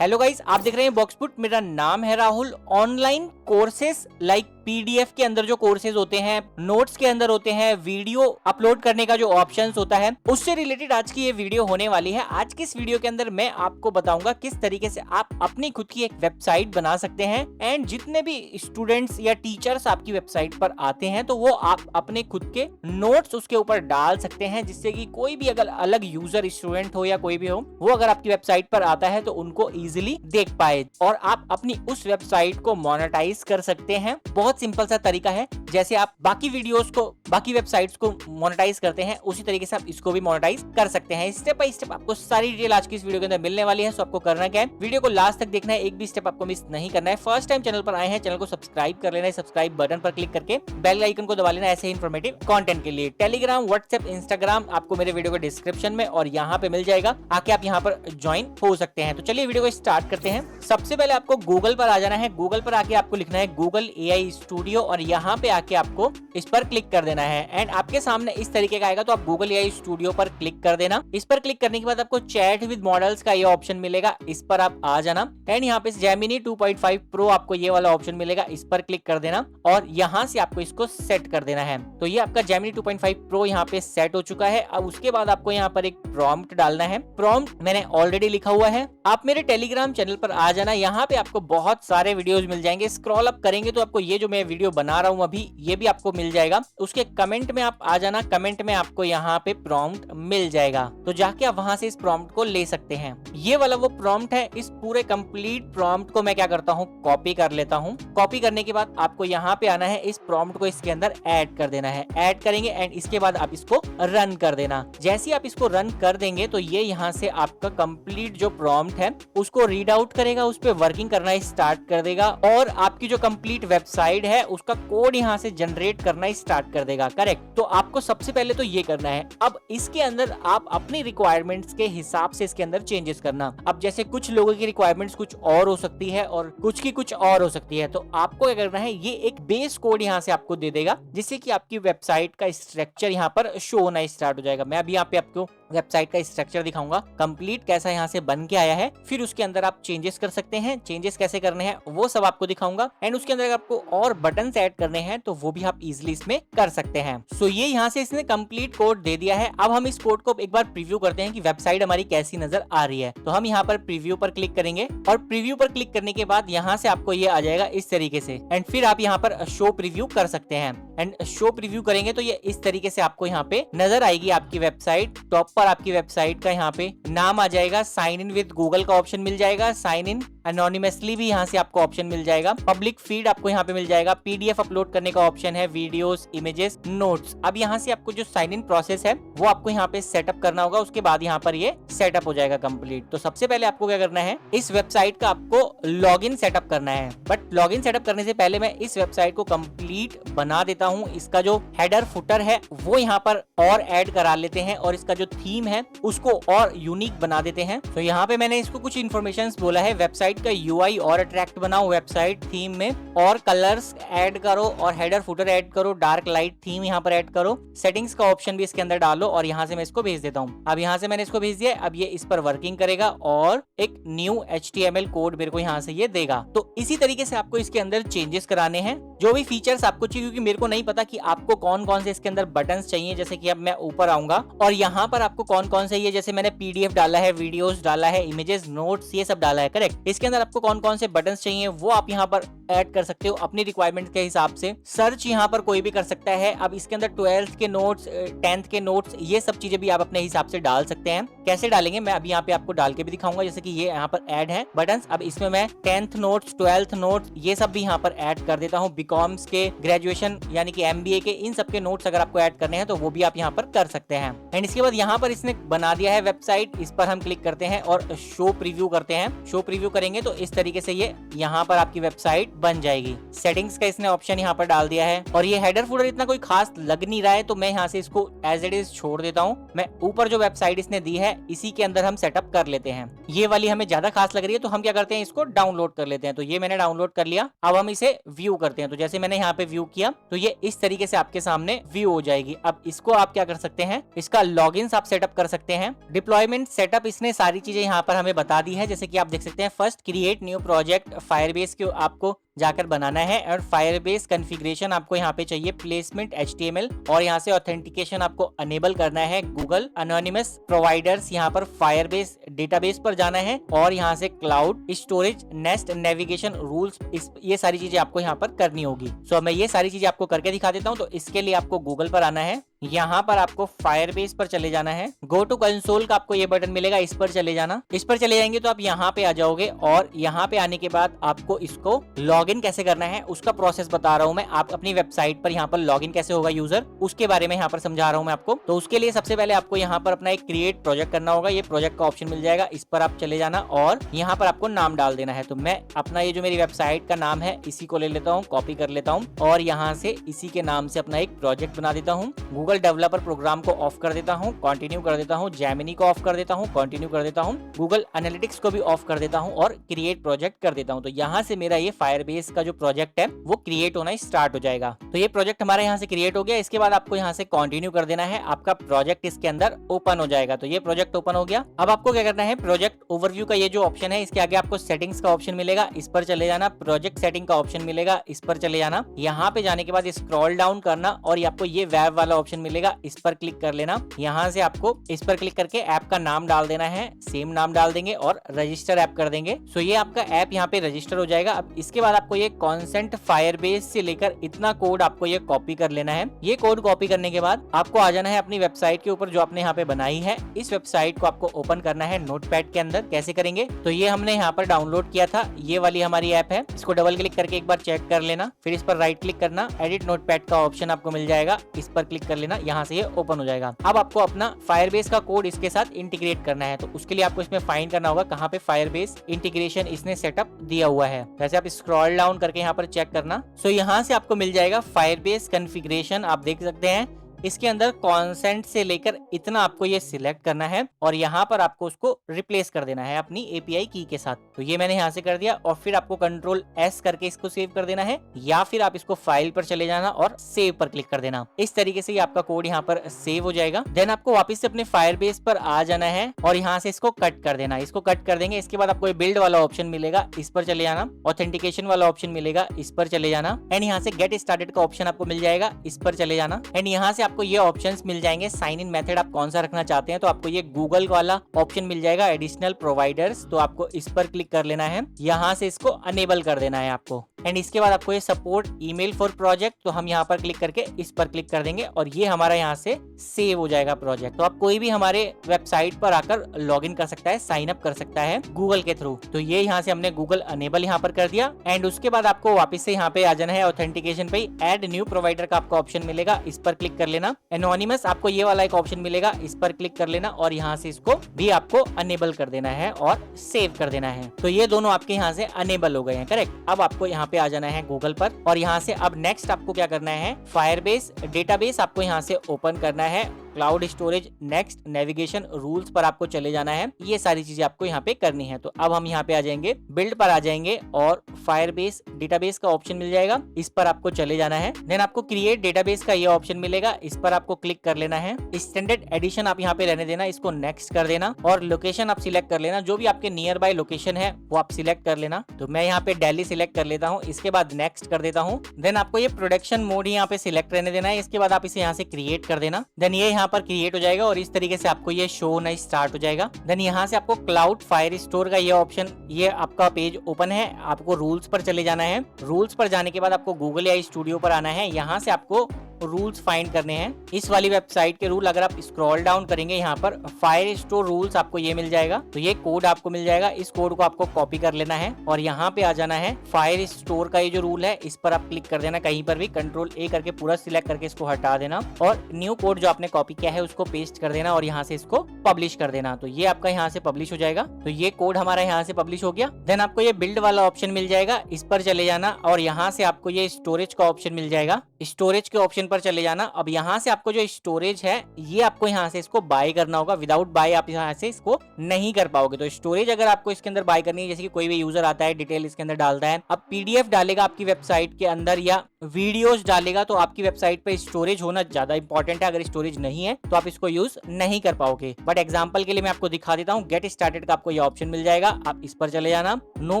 Hello guys, आप देख रहे हैं बॉक्सपुट। मेरा नाम है Rahul. Online courses like PDF के अंदर जो कोर्सेज होते हैं, नोट्स के अंदर होते हैं, वीडियो अपलोड करने का जो ऑप्शंस होता है, उससे रिलेटेड आज की ये वीडियो होने वाली है। आज की इस वीडियो के अंदर मैं आपको बताऊंगा किस तरीके से आप अपनी खुद की एक वेबसाइट बना सकते हैं एंड जितने भी स्टूडेंट्स या टीचर्स आपकी वेबसाइट पर आते हैं तो वो आप अपने खुद के नोट्स उसके ऊपर डाल सकते हैं, जिससे कि कोई भी अगर अलग यूजर, स्टूडेंट हो या कोई भी हो, वो अगर आपकी वेबसाइट पर आता है तो उनको इजीली देख पाए और आप अपनी उस वेबसाइट को मोनेटाइज कर सकते हैं। बहुत सिंपल सा तरीका है। जैसे आप बाकी वीडियोस को, बाकी वेबसाइट्स को मोनेटाइज करते हैं, उसी तरीके से आप इसको भी मोनेटाइज कर सकते हैं। स्टेप बाय स्टेप आपको सारी डिटेल आज की इस वीडियो के अंदर मिलने वाली है। सो आपको करना क्या है, वीडियो को लास्ट तक देखना है, एक भी स्टेप आपको मिस नहीं करना है। फर्स्ट टाइम चैनल पर आए हैं, चैनल को सब्सक्राइब कर लेना है, सब्सक्राइब बटन पर क्लिक करके बेल आइकन को दबा लेना ऐसे इन्फॉर्मेटिव कंटेंट के लिए। टेलीग्राम, व्हाट्सएप, इंस्टाग्राम आपको मेरे वीडियो के डिस्क्रिप्शन में और यहाँ पे मिल जाएगा, आके आप यहाँ पर ज्वाइन हो सकते हैं। तो चलिए वीडियो को स्टार्ट करते हैं। सबसे पहले आपको गूगल पर आ जाना है। गूगल पर आके आपको लिखना है गूगल एआई स्टूडियो और यहाँ पे आके आपको इस पर क्लिक कर देना है एंड आपके सामने इस तरीके का आएगा। तो आप गूगल एआई स्टूडियो पर क्लिक कर देना। इस पर क्लिक करने के बाद आपको चैट विद मॉडल्स का ये ऑप्शन मिलेगा, इस पर आप आ जाना एंड यहाँ पे जेमिनी 2.5 प्रो आपको ये वाला ऑप्शन मिलेगा, इस पर क्लिक कर देना और यहाँ से आपको इसको सेट कर देना है। तो ये आपका जेमिनी 2.5 प्रो यहाँ पे सेट हो चुका है। अब उसके बाद आपको यहाँ पर एक प्रॉम्प्ट डालना है। प्रॉम्प्ट मैंने ऑलरेडी लिखा हुआ है। आप मेरे टेलीग्राम चैनल पर आ जाना, यहाँ पे आपको बहुत सारे वीडियोस मिल जाएंगे। स्क्रॉल अप करेंगे तो आपको ये जो मैं वीडियो बना रहा हूँ अभी, ये भी आपको मिल जाएगा। उसके कमेंट में आप आ जाना, कमेंट में आपको यहाँ पे प्रॉम्प्ट मिल जाएगा, तो जाके आप वहां से इस प्रॉम्प्ट को ले सकते हैं। ये वाला वो प्रॉम्प्ट है। इस पूरे कंप्लीट प्रॉम्प्ट को मैं क्या करता हूँ, कॉपी कर लेता हूँ। कॉपी करने के बाद आपको यहाँ पे आना है, इस प्रॉम्प्ट को इसके अंदर ऐड कर देना है। ऐड करेंगे एंड इसके बाद आप इसको रन कर देना। जैसे आप इसको रन कर देंगे तो ये यहाँ से आपका कंप्लीट जो प्रॉम्प्ट है उसको रीड आउट करेगा, उस पर वर्किंग करना स्टार्ट कर देगा और आपकी जो कंप्लीट वेबसाइट है उसका कोड यहाँ से जनरेट करना स्टार्ट कर देगा। करेक्ट। तो आपको सबसे पहले तो ये करना है। अब इसके अंदर आप अपनी रिक्वायरमेंट्स के हिसाब से इसके अंदर चेंजेस करना। अब जैसे कुछ लोगों की रिक्वायरमेंट्स कुछ और हो सकती है और कुछ की कुछ और हो सकती है, तो आपको क्या करना है, ये एक बेस कोड यहाँ से आपको दे देगा, जिससे कि आपकी वेबसाइट का स्ट्रक्चर यहाँ पर शो होना स्टार्ट हो जाएगा। मैं अभी यहाँ पे आपको वेबसाइट का स्ट्रक्चर दिखाऊंगा कंप्लीट कैसा यहाँ से बन के आया है। फिर उसके अंदर आप चेंजेस कर सकते हैं। चेंजेस कैसे करने हैं वो सब आपको दिखाऊंगा एंड उसके अंदर आपको और बटन्स ऐड करने हैं तो वो भी आप इजीली इसमें कर सकते हैं। सो ये यहाँ से इसने कंप्लीट कोड दे दिया है। अब हम इस कोड को एक बार प्रीव्यू करते हैं कि वेबसाइट हमारी कैसी नजर आ रही है। तो हम यहाँ पर प्रीव्यू पर क्लिक करेंगे और प्रीव्यू पर क्लिक करने के बाद यहाँ से आपको ये आ जाएगा इस तरीके से एंड फिर आप यहाँ पर शो प्रीव्यू कर सकते हैं एंड शो प्रीव्यू करेंगे तो ये इस तरीके से आपको यहाँ पे नजर आएगी आपकी वेबसाइट। टॉप पर आपकी वेबसाइट का यहाँ पे नाम आ जाएगा, साइन इन विद गूगल का ऑप्शन मिल जाएगा, साइन इन एनोनिमसली भी यहाँ से आपको ऑप्शन मिल जाएगा, पब्लिक फीड आपको यहाँ पे मिल जाएगा, पीडीएफ अपलोड करने का ऑप्शन है, वीडियोस, इमेजेस, नोट्स। अब यहाँ से आपको जो साइन इन प्रोसेस है वो आपको यहाँ पे सेटअप करना होगा। उसके बाद यहाँ पर ये सेटअप हो जाएगा कंप्लीट। तो सबसे पहले आपको क्या करना है, इस वेबसाइट का आपको लॉगिन सेटअप करना है। बट लॉगिन सेटअप करने से पहले मैं इस वेबसाइट को कंप्लीट बना देता हूँ। इसका जो हेडर फुटर है वो यहाँ पर और ऐड करा लेते हैं और इसका जो थीम है उसको और यूनिक बना देते हैं। तो यहाँ पे मैंने इसको कुछ इन्फॉर्मेशन बोला है, वेबसाइट का यूआई और अट्रैक्ट बनाओ, वेबसाइट थीम में और कलर्स ऐड करो और हेडर फुटर ऐड करो, डार्क लाइट थीम यहाँ पर ऐड करो, सेटिंग्स का ऑप्शन भी इसके अंदर डालो और यहाँ से मैं इसको भेज देता हूँ। अब यहाँ से मैंने इसको भेज दिया। अब ये इस पर वर्किंग करेगा और एक न्यू HTML कोड मेरे को यहाँ से ये देगा। तो इसी तरीके से आपको इसके अंदर चेंजेस कराने हैं, जो भी फीचर्स आपको चाहिए, क्योंकि मेरे को नहीं पता कि आपको कौन कौन से इसके अंदर बटन्स चाहिए। जैसे कि अब मैं ऊपर आऊंगा और यहाँ पर आपको कौन कौन से, ये जैसे मैंने पीडीएफ डाला है, वीडियोस डाला है, इमेजेस, नोट्स, ये सब डाला है। करेक्ट। इसके अंदर आपको कौन कौन से बटन्स चाहिए वो आप यहाँ पर ऐड कर सकते हो अपनी रिक्वायरमेंट के हिसाब से। सर्च यहाँ पर कोई भी कर सकता है। अब इसके अंदर 12th के नोट्स, 10th के नोट्स, ये सब चीजें भी आप अपने हिसाब से डाल सकते हैं। कैसे डालेंगे मैं अभी यहाँ पे आपको डाल के भी दिखाऊंगा। जैसे कि ये यहाँ पर ऐड है बटन्स। अब इसमें मैं 10th नोट्स, 12th नोट्स, ये सब भी यहाँ पर ऐड कर देता हूँ। बीकॉम्स के, ग्रेजुएशन यानी कि MBA के, इन सब के नोट्स अगर आपको ऐड करने हैं तो वो भी आप यहाँ पर कर सकते हैं। एंड इसके बाद यहाँ पर इसने बना दिया है वेबसाइट, इस पर हम क्लिक करते हैं और शो प्रीव्यू करते हैं। शो प्रीव्यू करेंगे तो इस तरीके से ये यहाँ पर आपकी वेबसाइट बन जाएगी। सेटिंग्स का इसने ऑप्शन यहाँ पर डाल दिया है और ये हेडर फुटर इतना कोई खास लग नहीं रहा है, तो मैं यहाँ से इसको एज इट इज छोड़ देता हूँ। मैं ऊपर जो वेबसाइट इसने दी है इसी के अंदर हम सेटअप कर लेते हैं। ये वाली हमें ज्यादा खास लग रही है, तो हम क्या करते हैं, इसको डाउनलोड कर लेते हैं। तो ये मैंने डाउनलोड कर लिया। अब हम इसे व्यू करते हैं। तो जैसे मैंने यहाँ पे व्यू किया तो ये इस तरीके से आपके सामने व्यू हो जाएगी। अब इसको आप क्या कर सकते हैं, इसका लॉगिन्स आप सेटअप कर सकते हैं। डिप्लॉयमेंट सेटअप इसने सारी चीजें यहाँ पर हमें बता दी है। जैसे कि आप देख सकते हैं, first create new project, Firebase को आपको जाकर बनाना है और फायरबेस कॉन्फ़िगरेशन आपको यहाँ पे चाहिए, प्लेसमेंट HTML और यहाँ से ऑथेंटिकेशन आपको अनेबल करना है। गूगल एनोनिमस प्रोवाइडर्स, यहाँ पर फायरबेस डेटाबेस पर जाना है और यहाँ से cloud storage, nest, navigation rules, ये सारी चीजें आपको यहाँ पर करनी होगी। सो मैं ये सारी चीजें आपको करके दिखा देता हूँ। तो इसके लिए आपको गूगल पर आना है, यहाँ पर आपको फायरबेस पर चले जाना है। गो टू कंसोल का आपको ये बटन मिलेगा, इस पर चले जाना। इस पर चले जाएंगे तो आप यहाँ पे आ जाओगे और यहाँ पे आने के बाद आपको इसको लॉगिन कैसे करना है उसका प्रोसेस बता रहा हूँ मैं। आप अपनी वेबसाइट पर यहाँ पर लॉगिन कैसे होगा यूजर, उसके बारे में यहाँ पर समझा रहा हूँ मैं आपको। तो उसके लिए सबसे पहले आपको यहाँ पर अपना एक क्रिएट प्रोजेक्ट करना होगा। ये प्रोजेक्ट का ऑप्शन मिल जाएगा, इस पर आप चले जाना और यहाँ पर आपको नाम डाल देना है। तो मैं अपना ये जो मेरी वेबसाइट का नाम है इसी को ले लेता हूँ, कॉपी कर लेता हूँ और यहाँ से इसी के नाम से अपना एक प्रोजेक्ट बना देता हूँ। गूगल डेवलपर प्रोग्राम को ऑफ कर देता हूँ, कंटिन्यू कर देता हूँ। जेमिनी को ऑफ कर देता हूँ, कंटिन्यू कर देता हूँ। गूगल एनालिटिक्स को भी ऑफ कर देता हूँ और क्रिएट प्रोजेक्ट कर देता हूँ। तो यहाँ से मेरा ये फायरबेस का जो प्रोजेक्ट है वो क्रिएट होना स्टार्ट हो जाएगा। तो ये प्रोजेक्ट हमारा यहाँ से क्रिएट हो गया। इसके बाद आपको यहाँ से कंटिन्यू कर देना है, आपका प्रोजेक्ट इसके अंदर ओपन हो जाएगा। तो ये प्रोजेक्ट ओपन हो गया। अब आपको क्या करना है, प्रोजेक्ट ओवरव्यू का ये जो ऑप्शन है इसके आगे आपको सेटिंग्स का ऑप्शन मिलेगा, इस पर चले जाना। प्रोजेक्ट सेटिंग का ऑप्शन मिलेगा, इस पर चले जाना। यहाँ पे जाने के बाद स्क्रॉल डाउन करना और आपको ये वेब वाला ऑप्शन मिलेगा, इस पर क्लिक कर लेना। यहाँ से आपको इस पर क्लिक करके ऐप का नाम डाल देना है, सेम नाम डाल देंगे और रजिस्टर ऐप कर देंगे। सो ये आपका ऐप यहाँ पे रजिस्टर हो जाएगा। अब इसके बाद आपको ये कॉन्सेंट फायरबेस से लेकर इतना कोड आपको ये कॉपी कर लेना है। ये कोड कॉपी करने के बाद आपको आ जाना है अपनी वेबसाइट के ऊपर जो आपने यहाँ पे बनाई है। इस वेबसाइट को आपको ओपन करना है नोटपैड के अंदर। कैसे करेंगे, तो ये हमने यहाँ पर डाउनलोड किया था, ये वाली हमारी ऐप है। इसको डबल क्लिक करके एक बार चेक कर लेना, फिर इस पर राइट क्लिक करना, एडिट नोटपैड का ऑप्शन आपको मिल जाएगा, इस पर क्लिक कर लेना। यहाँ से ये ओपन हो जाएगा। अब आपको अपना फायरबेस का कोड इसके साथ इंटीग्रेट करना है। तो उसके लिए आपको इसमें फाइंड करना होगा कहाँ पे फायरबेस इंटीग्रेशन इसने सेटअप दिया हुआ है। वैसे आप स्क्रॉल डाउन करके यहाँ पर चेक करना। सो यहाँ से आपको मिल जाएगा फायरबेस कॉन्फ़िगरेशन, आप देख सकते हैं। इसके अंदर कॉन्सेंट से लेकर इतना आपको ये सिलेक्ट करना है और यहाँ पर आपको उसको रिप्लेस कर देना है अपनी API की के साथ। तो ये मैंने यहाँ से कर दिया और फिर आपको कंट्रोल S करके इसको सेव कर देना है, या फिर आप इसको फाइल पर चले जाना और सेव पर क्लिक कर देना। इस तरीके से आपका कोड यहाँ पर सेव हो जाएगा। देन आपको वापस से अपने फायरबेस पर आ जाना है और यहाँ से इसको कट कर देना। इसको कट कर देंगे, इसके बाद आपको बिल्ड वाला ऑप्शन मिलेगा, इस पर चले जाना। ऑथेंटिकेशन वाला ऑप्शन मिलेगा, इस पर चले जाना। एंड यहाँ से गेट स्टार्टेड का ऑप्शन आपको मिल जाएगा, इस पर चले जाना। एंड यहाँ से आपको ये ऑप्शंस मिल जाएंगे। साइन इन मेथड आप कौन सा रखना चाहते हैं, तो आपको ये गूगल वाला ऑप्शन मिल जाएगा, एडिशनल प्रोवाइडर्स। तो आपको इस पर क्लिक कर लेना है, यहाँ से इसको अनेबल कर देना है आपको। एंड इसके बाद आपको ये सपोर्ट ईमेल फॉर प्रोजेक्ट, तो हम यहाँ पर क्लिक करके इस पर क्लिक कर देंगे और ये हमारा यहाँ से सेव हो जाएगा प्रोजेक्ट। तो आप कोई भी हमारे वेबसाइट पर आकर लॉगिन कर सकता है, साइन अप कर सकता है गूगल के थ्रू। तो ये यहाँ से हमने गूगल अनेबल यहाँ पर कर दिया। एंड उसके बाद आपको वापस से यहाँ पे आ जाना है ऑथेंटिकेशन पे, ऐड न्यू प्रोवाइडर का आपको ऑप्शन मिलेगा, इस पर क्लिक कर लेना। एनोनिमस आपको ये वाला एक ऑप्शन मिलेगा, इस पर क्लिक कर लेना और यहाँ से इसको भी आपको अनेबल कर देना है और सेव कर देना है। तो ये दोनों आपके यहाँ से अनेबल हो गए हैं, करेक्ट। अब आपको यहाँ पे आ जाना है गूगल पर और यहाँ से अब नेक्स्ट आपको क्या करना है, फायरबेस डेटाबेस आपको यहाँ से ओपन करना है। Cloud storage, next, navigation rules पर आपको चले जाना है। ये सारी चीजें आपको यहाँ पे करनी है। तो अब हम यहाँ पे आ जाएंगे, बिल्ड पर आ जाएंगे और फायरबेस डेटाबेस का ऑप्शन मिल जाएगा, इस पर आपको चले जाना है। देन आपको क्रिएट डेटाबेस का ये ऑप्शन मिलेगा, इस पर आपको क्लिक कर लेना है। स्टैंडर्ड एडिशन आप यहाँ पे रहने देना, इसको नेक्स्ट कर देना और लोकेशन आप सिलेक्ट कर लेना, जो भी आपके नियर बाय लोकेशन है वो आप सिलेक्ट कर लेना। तो मैं यहाँ पे दिल्ली सिलेक्ट कर लेता हूँ, इसके बाद नेक्स्ट कर देता हूँ। देन आपको ये प्रोडक्शन मोड यहाँ पे सिलेक्ट रहने देना है, इसके बाद आप इसे यहाँ से क्रिएट कर देना। देन ये यहाँ पर क्रिएट हो जाएगा और इस तरीके से आपको ये शो होना स्टार्ट हो जाएगा। देन यहाँ से आपको क्लाउड फायर स्टोर का ये ऑप्शन, ये आपका पेज ओपन है। आपको रूल्स पर चले जाना है। रूल्स पर जाने के बाद आपको गूगल AI स्टूडियो पर आना है। यहाँ से आपको रूल्स फाइंड करने हैं। इस वाली वेबसाइट के रूल अगर आप स्क्रॉल डाउन करेंगे यहाँ पर फायर स्टोर रूल्स आपको ये मिल जाएगा। तो ये कोड आपको मिल जाएगा, इस कोड को आपको कॉपी कर लेना है और यहाँ पे आ जाना है। फायर स्टोर का ये जो रूल है इस पर आप क्लिक कर देना, कहीं पर भी कंट्रोल ए करके पूरा सिलेक्ट करके इसको हटा देना और न्यू कोड जो आपने कॉपी किया है उसको पेस्ट कर देना और यहाँ से इसको पब्लिश कर देना। तो ये आपका यहाँ से पब्लिश हो जाएगा। तो ये कोड हमारा यहाँ से पब्लिश हो गया। देन आपको ये बिल्ड वाला ऑप्शन मिल जाएगा, इस पर चले जाना और यहाँ से आपको ये स्टोरेज का ऑप्शन मिल जाएगा। स्टोरेज के ऑप्शन पर चले जाना। अब यहाँ से आपको जो स्टोरेज है ये आपको यहाँ से इसको बाय करना होगा। विदाउट बाय आप यहाँ से इसको नहीं कर पाओगे। तो स्टोरेज अगर आपको इसके अंदर बाय करनी है, जैसे कि कोई भी यूजर आता है डिटेल इसके अंदर डालता है, अब पीडीएफ डालेगा आपकी वेबसाइट के अंदर या वीडियोस डालेगा, तो आपकी वेबसाइट पे स्टोरेज होना ज्यादा इंपॉर्टेंट है। अगर स्टोरेज नहीं है तो आप इसको यूज नहीं कर पाओगे। बट एग्जांपल के लिए मैं आपको दिखा देता हूँ। गेट स्टार्टेड का आपको ये ऑप्शन मिल जाएगा, आप इस पर चले जाना। नो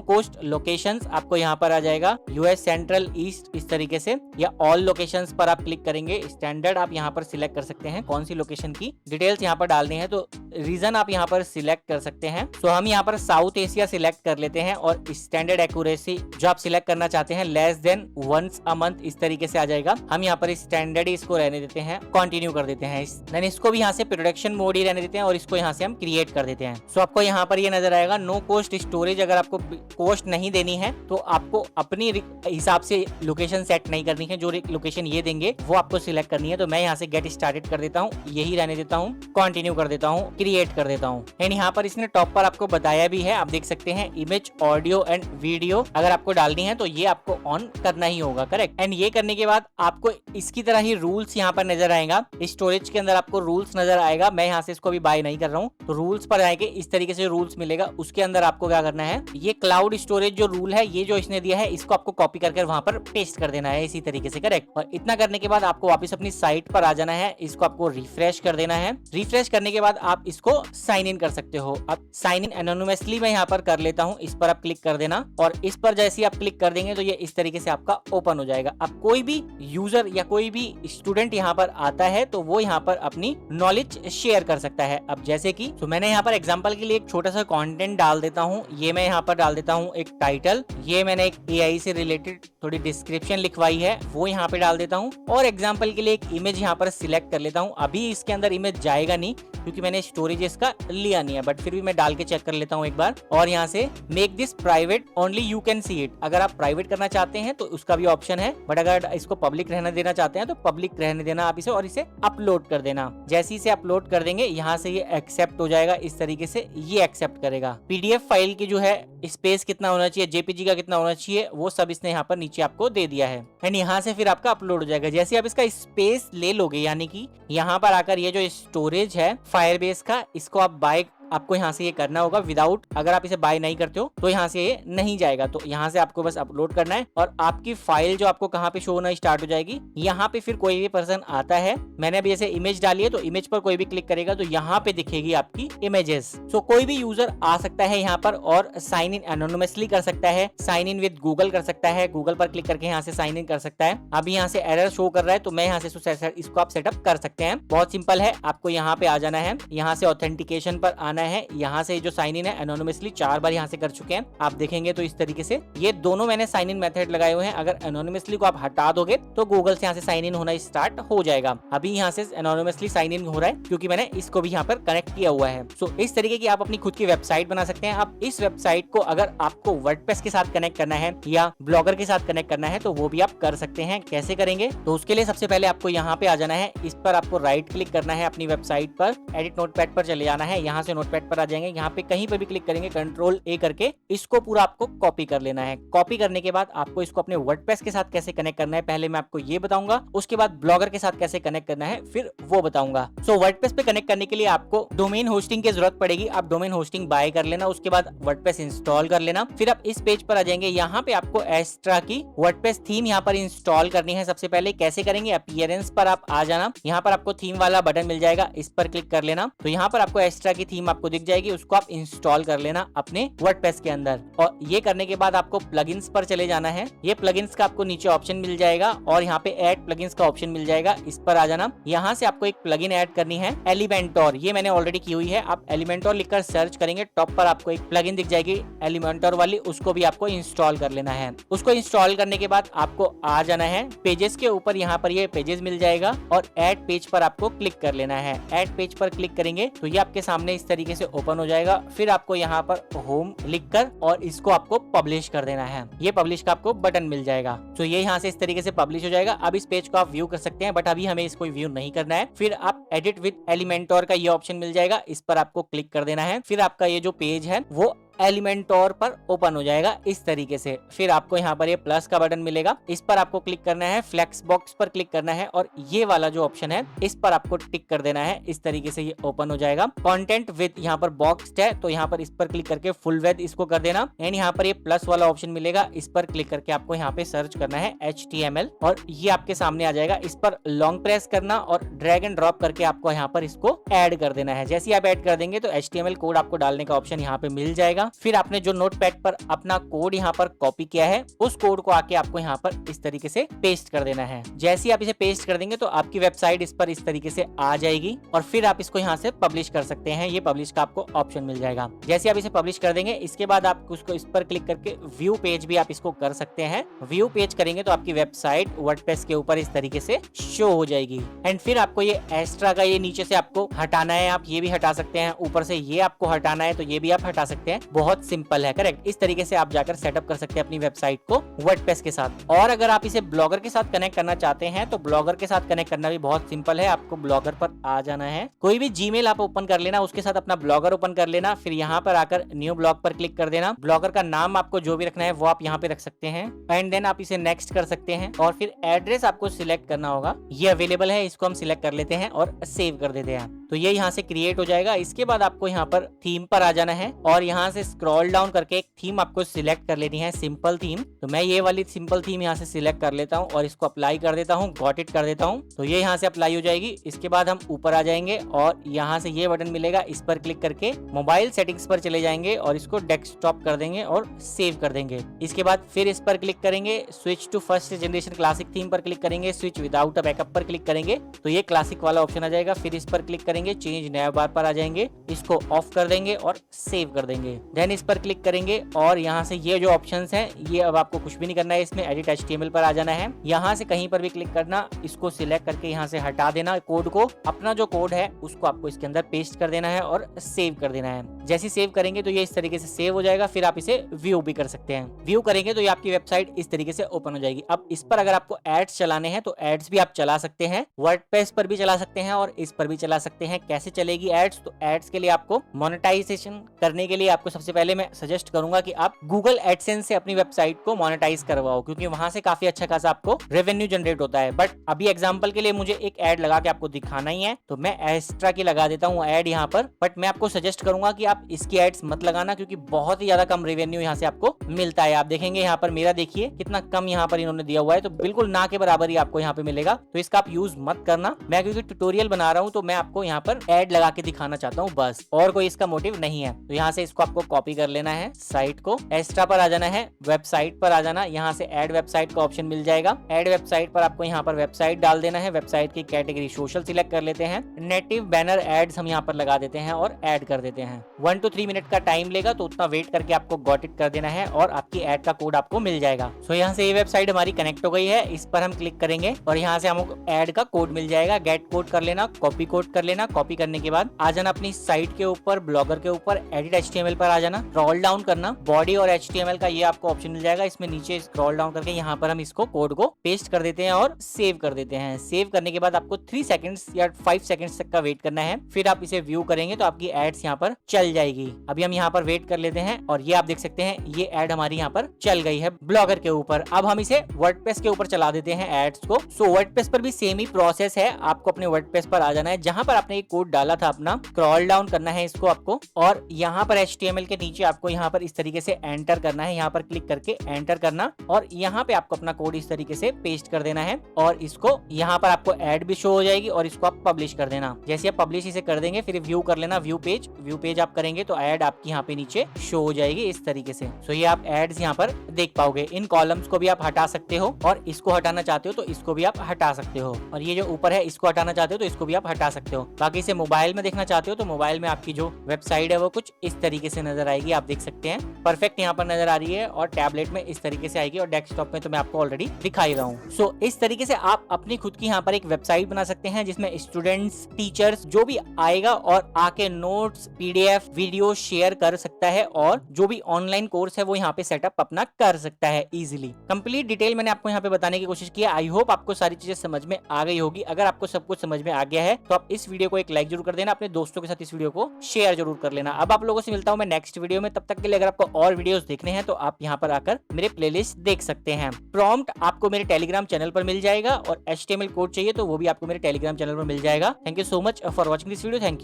कॉस्ट लोकेशंस आपको यहाँ पर आ जाएगा, यूएस सेंट्रल ईस्ट इस तरीके से, या ऑल लोकेशंस पर आप क्लिक करेंगे। स्टैंडर्ड आप यहाँ पर सिलेक्ट कर सकते हैं, कौन सी लोकेशन की डिटेल्स यहाँ पर डालनी है, तो रीजन आप यहाँ पर सिलेक्ट कर सकते हैं। तो हम यहाँ पर साउथ एशिया सिलेक्ट कर लेते हैं और स्टैंडर्ड एक्यूरेसी जो आप सिलेक्ट करना चाहते हैं less than once a month इस तरीके से आ जाएगा। हम यहाँ पर स्टैंडर्ड इसको रहने देते हैं, कंटिन्यू कर देते हैं। देन इसको भी यहाँ से प्रोडक्शन मोड ही रहने देते हैं और इसको यहाँ से हम क्रिएट कर देते हैं। सो आपको यहाँ पर ये नजर आएगा नो कॉस्ट स्टोरेज। अगर आपको कॉस्ट नहीं देनी है तो आपको अपनी हिसाब से लोकेशन सेट नहीं करनी है, जो लोकेशन ये देंगे वो आपको सिलेक्ट करनी है। तो मैं यहाँ से गेट स्टार्टेड कर देता हूँ, यही रहने देता हूँ, कंटिन्यू कर देता हूँ, क्रिएट कर देता हूँ। एंड यहाँ पर इसने टॉप पर आपको बताया भी है, आप देख सकते हैं इमेज ऑडियो एंड वीडियो अगर आपको डालनी है तो ये आपको ऑन करना ही होगा, करेक्ट। एंड ये करने के बाद आपको इसकी तरह ही रूल्स यहाँ पर नजर आएगा। स्टोरेज के अंदर आपको रूल्स नजर आएगा। मैं यहाँ से इसको भी बाय नहीं कर रहा हूँ, तो रूल्स पर आएंगे इस तरीके से रूल्स मिलेगा। उसके अंदर आपको क्या करना है, ये क्लाउड स्टोरेज जो रूल है ये जो इसने दिया है इसको आपको कॉपी करके वहां पर पेस्ट कर देना है इसी तरीके से, करेक्ट। और इतना करने के बाद आपको वापस अपनी साइट पर आ जाना है, इसको आपको रिफ्रेश कर देना है। रिफ्रेश करने के बाद आप इसको साइन इन कर सकते हो। अब साइन इन एनोनिमसली मैं यहाँ पर कर लेता हूँ, इस पर आप क्लिक कर देना और इस पर जैसे ही आप क्लिक कर देंगे तो ये इस तरीके से आपका ओपन हो जाएगा। अब कोई भी यूजर या कोई भी स्टूडेंट यहाँ पर आता है तो वो यहाँ पर अपनी नॉलेज शेयर कर सकता है। अब जैसे कि तो मैंने यहाँ पर एग्जांपल के लिए एक छोटा सा कंटेंट डाल देता हूँ। ये मैं यहाँ पर डाल देता हूँ एक टाइटल, ये मैंने एक एआई से रिलेटेड थोड़ी डिस्क्रिप्शन लिखवाई है वो यहाँ पे डाल देता हूँ और एग्जांपल के लिए एक इमेज यहाँ पर सिलेक्ट कर लेता हूँ। अभी इसके अंदर इमेज जाएगा नहीं क्योंकि मैंने स्टोरेज इसका लिया नहीं है, बट फिर भी मैं डाल के चेक कर लेता हूँ एक बार। और यहाँ से make this private only you can see it, अगर आप प्राइवेट करना चाहते हैं तो उसका भी ऑप्शन है, बट अगर इसको पब्लिक रहने देना चाहते हैं तो पब्लिक रहने देना आप इसे, और इसे अपलोड कर देना। जैसे ही इसे अपलोड कर देंगे यहाँ से ये एक्सेप्ट हो जाएगा, इस तरीके से ये एक्सेप्ट करेगा। पीडीएफ फाइल की जो है स्पेस कितना होना चाहिए, जेपीजी का कितना होना चाहिए, वो सब इसने यहाँ पर नीचे आपको दे दिया है। एंड यहाँ से फिर आपका अपलोड हो जाएगा। जैसे आप इसका स्पेस ले लोगे, यानी कि यहाँ पर आकर ये जो स्टोरेज है फायरबेस का, इसको आप बाय आपको यहाँ से ये करना होगा। विदाउट अगर आप इसे बाय नहीं करते हो तो यहाँ से ये नहीं जाएगा। तो यहाँ से आपको बस अपलोड करना है और आपकी फाइल जो आपको कहाँ पे शो होना स्टार्ट हो जाएगी। यहाँ पे फिर कोई भी पर्सन आता है, मैंने अभी जैसे इमेज डाली है तो इमेज पर कोई भी क्लिक करेगा तो यहाँ पे दिखेगी आपकी इमेजेस। सो कोई भी यूजर आ सकता है यहाँ पर और साइन इन एनोनिमसली कर सकता है, साइन इन विद गूगल कर सकता है, गूगल पर क्लिक करके यहाँ से साइन इन कर सकता है। अभी यहाँ से एरर शो कर रहा है तो मैं यहाँ से इसको आप सेटअप कर सकते हैं। बहुत सिंपल है, आपको यहाँ पे आ जाना है, यहाँ से ऑथेंटिकेशन पर आना है, यहाँ से जो साइन इन है एनोनिमसली 4 बार यहाँ से कर चुके हैं, आप देखेंगे तो इस तरीके से ये दोनों मैंने साइन इन मेथड लगाए हुए हैं। अगर एनोनिमसली को आप हटा दोगे तो गूगल से यहाँ से साइन इन होना स्टार्ट हो जाएगा। अभी यहाँ से एनोनिमसली साइन इन हो रहा है क्योंकि मैंने इसको भी यहाँ पर कनेक्ट किया हुआ है। सो इस तरीके की आप अपनी खुद की वेबसाइट बना सकते हैं। आप इस वेबसाइट को अगर आपको वर्डप्रेस के साथ कनेक्ट करना है या ब्लॉगर के साथ कनेक्ट करना है तो वो भी आप कर सकते हैं। कैसे करेंगे, तो उसके लिए सबसे पहले आपको यहाँ पे आ जाना है, इस पर आपको राइट क्लिक करना है, अपनी वेबसाइट पर एडिट नोटपैड पर चले जाना है, यहाँ से नोटपैड पर आ जाएंगे, यहाँ पे कहीं पर भी क्लिक करेंगे, कंट्रोल ए करके इसको पूरा आपको कॉपी कर लेना है। कॉपी करने के बाद आपको इसको अपने वर्डप्रेस के साथ कैसे कनेक्ट करना है पहले मैं आपको ये बताऊंगा, उसके बाद ब्लॉगर के साथ कैसे कनेक्ट करना है फिर वो बताऊंगा। सो वर्डप्रेस पे कनेक्ट करने के लिए आपको डोमेन होस्टिंग की जरूरत पड़ेगी। आप डोमेन होस्टिंग बाय कर लेना, उसके बाद वर्डप्रेस इंस्टॉल कर लेना। फिर आप इस पेज पर आ जाएंगे, यहाँ पे आपको एक्स्ट्रा की वर्डप्रेस थीम यहाँ पर इंस्टॉल करनी है। सबसे पहले कैसे करेंगे, अपीयरेंस पर आप आ जाना, यहाँ पर आपको थीम वाला बटन मिल जाएगा, इस पर क्लिक कर लेना। तो यहाँ पर आपको एक्स्ट्रा की थीम आपको दिख जाएगी, उसको आप इंस्टॉल कर लेना अपने वर्डप्रेस के अंदर। और ये करने के बाद आपको प्लगइन्स पर चले जाना है। ये प्लगइन्स का आपको नीचे ऑप्शन मिल जाएगा और यहाँ पे ऐड प्लगइन्स का ऑप्शन मिल जाएगा, इस पर आ जाना। यहाँ से आपको एक प्लगइन ऐड करनी है एलिमेंटोर, ये मैंने ऑलरेडी की हुई है। आप एलिमेंटोर लिखकर सर्च करेंगे, टॉप पर आपको एक प्लगइन दिख जाएगी एलिमेंटोर वाली, उसको भी आपको इंस्टॉल कर लेना है। उसको इंस्टॉल करने के बाद आपको आ जाना है पेजेस के ऊपर, यहाँ पर ये पेजेस मिल जाएगा और ऐड पेज पर आपको क्लिक कर लेना है। ऐड पेज पर क्लिक करेंगे तो ये आपके सामने इस तरीके से ओपन हो जाएगा। फिर आपको यहाँ पर होम लिखकर और इसको आपको पब्लिश कर देना है। ये पब्लिश का आपको बटन मिल जाएगा। तो ये यहाँ से इस तरीके से पब्लिश हो जाएगा। अब इस पेज को आप व्यू कर सकते हैं, बट अभी हमें इसको व्यू नहीं करना है। फिर आप एडिट विद एलिमेंटोर का ये ऑप्शन मिल जाएगा, इस पर आपको क्लिक कर देना है। फिर आपका ये जो पेज है वो एलिमेंटोर पर ओपन हो जाएगा इस तरीके से। फिर आपको यहाँ पर ये प्लस का बटन मिलेगा, इस पर आपको क्लिक करना है, फ्लेक्स बॉक्स पर क्लिक करना है और ये वाला जो ऑप्शन है इस पर आपको टिक कर देना है। इस तरीके से ये ओपन हो जाएगा। कंटेंट विद यहाँ पर बॉक्स है, तो यहाँ पर इस पर क्लिक करके फुल विड्थ इसको कर देना। एंड यहाँ पर ये प्लस वाला ऑप्शन मिलेगा, इस पर क्लिक करके आपको यहाँ पे सर्च करना है HTML और ये आपके सामने आ जाएगा। इस पर लॉन्ग प्रेस करना और ड्रैग एंड ड्रॉप करके आपको यहाँ पर इसको ऐड कर देना है। जैसे आप ऐड कर देंगे तो HTML कोड आपको डालने का ऑप्शन यहाँ पे मिल जाएगा। फिर आपने जो नोटपैड पर अपना कोड यहाँ पर कॉपी किया है उस कोड को आके आपको यहाँ पर इस तरीके से पेस्ट कर देना है। जैसे आप इसे पेस्ट कर देंगे तो आपकी वेबसाइट इस पर इस तरीके से आ जाएगी और फिर आप इसको यहाँ से पब्लिश कर सकते हैं। ये पब्लिश का आपको ऑप्शन मिल जाएगा। जैसे आप इसे पब्लिश कर देंगे इसके बाद आप उसको इस पर क्लिक करके व्यू पेज भी आप इसको कर सकते हैं। व्यू पेज करेंगे तो आपकी वेबसाइट वर्डप्रेस के ऊपर इस तरीके से शो हो जाएगी। एंड फिर आपको ये एक्स्ट्रा का ये नीचे से आपको हटाना है, आप ये भी हटा सकते हैं। ऊपर से ये आपको हटाना है तो ये भी आप हटा सकते हैं। बहुत सिंपल है, करेक्ट। इस तरीके से आप जाकर सेटअप कर सकते हैं अपनी वेबसाइट को वर्डप्रेस के साथ। और अगर आप इसे ब्लॉगर के साथ कनेक्ट करना चाहते हैं तो ब्लॉगर के साथ कनेक्ट करना भी बहुत सिंपल है। आपको ब्लॉगर पर आ जाना है, कोई भी जीमेल आप ओपन कर लेना, उसके साथ अपना ब्लॉगर ओपन कर लेना। फिर यहाँ पर आकर न्यू ब्लॉग पर क्लिक कर देना। ब्लॉगर का नाम आपको जो भी रखना है वो आप यहाँ पे रख सकते हैं एंड देन आप इसे नेक्स्ट कर सकते हैं। और फिर एड्रेस आपको सिलेक्ट करना होगा, ये अवेलेबल है, इसको हम सिलेक्ट कर लेते हैं और सेव कर देते हैं। तो ये यहाँ से क्रिएट हो जाएगा। इसके बाद आपको यहाँ पर थीम पर आ जाना है और यहाँ से स्क्रॉल डाउन करके एक थीम आपको सिलेक्ट कर लेनी है, सिंपल थीम। तो मैं ये वाली सिंपल थीम यहाँ से सिलेक्ट कर लेता हूँ और इसको अप्लाई कर देता हूँ, गॉट इट कर देता हूँ। तो ये यहाँ से अप्लाई हो जाएगी। इसके बाद हम ऊपर आ जाएंगे और यहाँ से ये बटन मिलेगा, इस पर क्लिक करके मोबाइल सेटिंग्स पर चले जाएंगे और इसको डेस्कटॉप कर देंगे और सेव कर देंगे। इसके बाद फिर इस पर क्लिक करेंगे, switch to first generation classic theme पर क्लिक करेंगे, स्विच विदाउट अ बैकअप पर क्लिक करेंगे तो ये क्लासिक वाला ऑप्शन आ जाएगा। फिर इस पर क्लिक करेंगे, चेंज नया बार पर आ जाएंगे, इसको ऑफ कर देंगे और सेव कर देंगे। देन इस पर क्लिक करेंगे और यहाँ से ये जो ऑप्शंस हैं ये अब आपको कुछ भी नहीं करना है, इसमें एडिट HTML पर आ जाना है। यहाँ से कहीं पर भी क्लिक करना, इसको सिलेक्ट करके यहाँ से हटा देना कोड को, अपना जो कोड है उसको आपको इसके अंदर पेस्ट कर देना है और सेव कर देना है। जैसे सेव करेंगे तो ये इस तरीके से सेव हो जाएगा। फिर आप इसे व्यू भी कर सकते हैं। व्यू करेंगे तो ये आपकी वेबसाइट इस तरीके से ओपन हो जाएगी। अब इस पर अगर आपको एड्स चलाने हैं तो एड्स भी आप चला सकते हैं, वर्डप्रेस पर भी चला सकते हैं और इस पर भी चला सकते हैं। कैसे चलेगी एड्स? तो एड्स के लिए आपको मोनेटाइजेशन करने के लिए आपको सबसे पहले मैं सजेस्ट करूंगा कि आप गूगल एडसेंस से अपनी वेबसाइट को मोनेटाइज करवाओ, क्योंकि वहां से काफी अच्छा खासा आपको रेवेन्यू जनरेट होता है। बट अभी एग्जांपल के लिए मुझे एक ऐड लगा के आपको दिखाना ही है तो मैं एक्स्ट्रा की लगा देता हूँ ऐड यहाँ पर। बट मैं आपको सजेस्ट करूंगा कि आप इसकी एड्स मत लगाना, क्योंकि बहुत ही ज्यादा कम रेवेन्यू यहाँ से आपको मिलता है। आप देखेंगे यहाँ पर मेरा देखिए कितना कम यहाँ पर इन्होंने दिया हुआ है, तो बिल्कुल ना के बराबर ही आपको यहाँ पे मिलेगा। तो इसका आप यूज मत करना। मैं क्योंकि ट्यूटोरियल बना रहा हूँ तो मैं आपको यहाँ पर ऐड लगा के दिखाना चाहता हूँ, बस, और कोई इसका मोटिव नहीं है। तो यहाँ से इसको आपको कॉपी कर लेना है, साइट को एक्स्ट्रा पर आ जाना है, वेबसाइट पर आ जाना, यहाँ से ऐड वेबसाइट का ऑप्शन मिल जाएगा। ऐड वेबसाइट पर आपको यहाँ पर वेबसाइट डाल देना है। वेबसाइट की कैटेगरी सोशल सिलेक्ट कर लेते हैं। नेटिव बैनर एड्स हम यहाँ पर लगा देते हैं और ऐड कर देते हैं। 1 to 3 मिनट का टाइम लेगा, तो उतना वेट करके आपको गॉट इट कर देना है और आपकी ऐड का कोड आपको मिल जाएगा। सो यहाँ से ये वेबसाइट हमारी कनेक्ट हो गई है। इस पर हम क्लिक करेंगे और यहाँ से हमको ऐड का कोड मिल जाएगा। गेट कोड कर लेना, कॉपी कोड कर लेना। कॉपी करने के बाद आ जाना अपनी साइट के ऊपर, ब्लॉगर के ऊपर, एडिट HTML पर आ जाना, स्क्रॉल डाउन करना, बॉडी और HTML का ये आपको ऑप्शन मिल जाएगा। इसमें नीचे स्क्रॉल डाउन करके यहाँ पर हम इसको कोड को पेस्ट कर देते हैं और सेव कर देते हैं। सेव करने के बाद आपको 3 सेकंड्स या 5 सेकंड्स तक का वेट करना है। फिर आप इसे व्यू करेंगे तो आपकी एड्स यहाँ पर चल जाएगी। अभी हम यहाँ पर वेट कर लेते हैं और ये आप देख सकते हैं ये एड हमारी यहाँ पर चल गई है ब्लॉगर के ऊपर। अब हम इसे वर्डप्रेस के ऊपर चला देते हैं एड्स को। सो वर्डप्रेस पर भी सेम ही प्रोसेस है। आपको अपने वर्डप्रेस पर आ जाना है, जहां पर आपने आपने एक कोड डाला था अपना, स्क्रॉल डाउन करना है इसको आपको, और यहाँ पर HTML के नीचे आपको यहाँ पर इस तरीके से एंटर करना है, यहाँ पर क्लिक करके एंटर करना, और यहाँ पे आपको अपना कोड इस तरीके से पेस्ट कर देना है, और इसको यहाँ पर आपको ऐड भी शो हो जाएगी, और इसको आप पब्लिश कर देना। जैसे आप पब्लिश इसे कर देंगे, फिर व्यू कर लेना, व्यू पेज आप करेंगे तो ऐड आपकी यहाँ पे नीचे शो हो जाएगी इस तरीके से। सो ये आप एड्स यहाँ पर देख पाओगे। इन कॉलम्स को भी आप हटा सकते हो, और इसको हटाना चाहते हो तो इसको भी आप हटा सकते हो, और ये जो ऊपर है इसको हटाना चाहते हो तो इसको भी आप हटा सकते हो। बाकी इसे मोबाइल में देखना चाहते हो तो मोबाइल में आपकी जो वेबसाइट है वो कुछ इस तरीके से नजर आएगी, आप देख सकते हैं, परफेक्ट यहाँ पर नजर आ रही है, और टैबलेट में इस तरीके से आएगी, और डेस्कटॉप में तो मैं आपको ऑलरेडी दिखा ही रहा हूँ। सो इस तरीके से आप अपनी खुद की यहाँ पर एक वेबसाइट बना सकते हैं, जिसमें स्टूडेंट्स, टीचर्स जो भी आएगा और आके नोट्स, PDF, वीडियो शेयर कर सकता है, और जो भी ऑनलाइन कोर्स है वो यहाँ पे सेटअप अपना कर सकता है इजीली। कंप्लीट डिटेल मैंने आपको यहाँ पे बताने की कोशिश की है। आई होप आपको सारी चीजें समझ में आ गई होगी। अगर आपको सब कुछ समझ में आ गया है तो आप इस वीडियो को एक लाइक जरूर कर देना, अपने दोस्तों के साथ इस वीडियो को शेयर जरूर कर लेना। अब आप लोगों से मिलता हूँ मैं नेक्स्ट वीडियो में। तब तक के लिए अगर आपको और वीडियोस देखने हैं तो आप यहाँ पर आकर मेरे प्लेलिस्ट देख सकते हैं। प्रॉम्प्ट आपको मेरे टेलीग्राम चैनल पर मिल जाएगा, और HTML कोड चाहिए तो वो भी आपको मेरे टेलीग्राम चैनल पर मिल जाएगा। Thank you so much for watching this video. Thank you.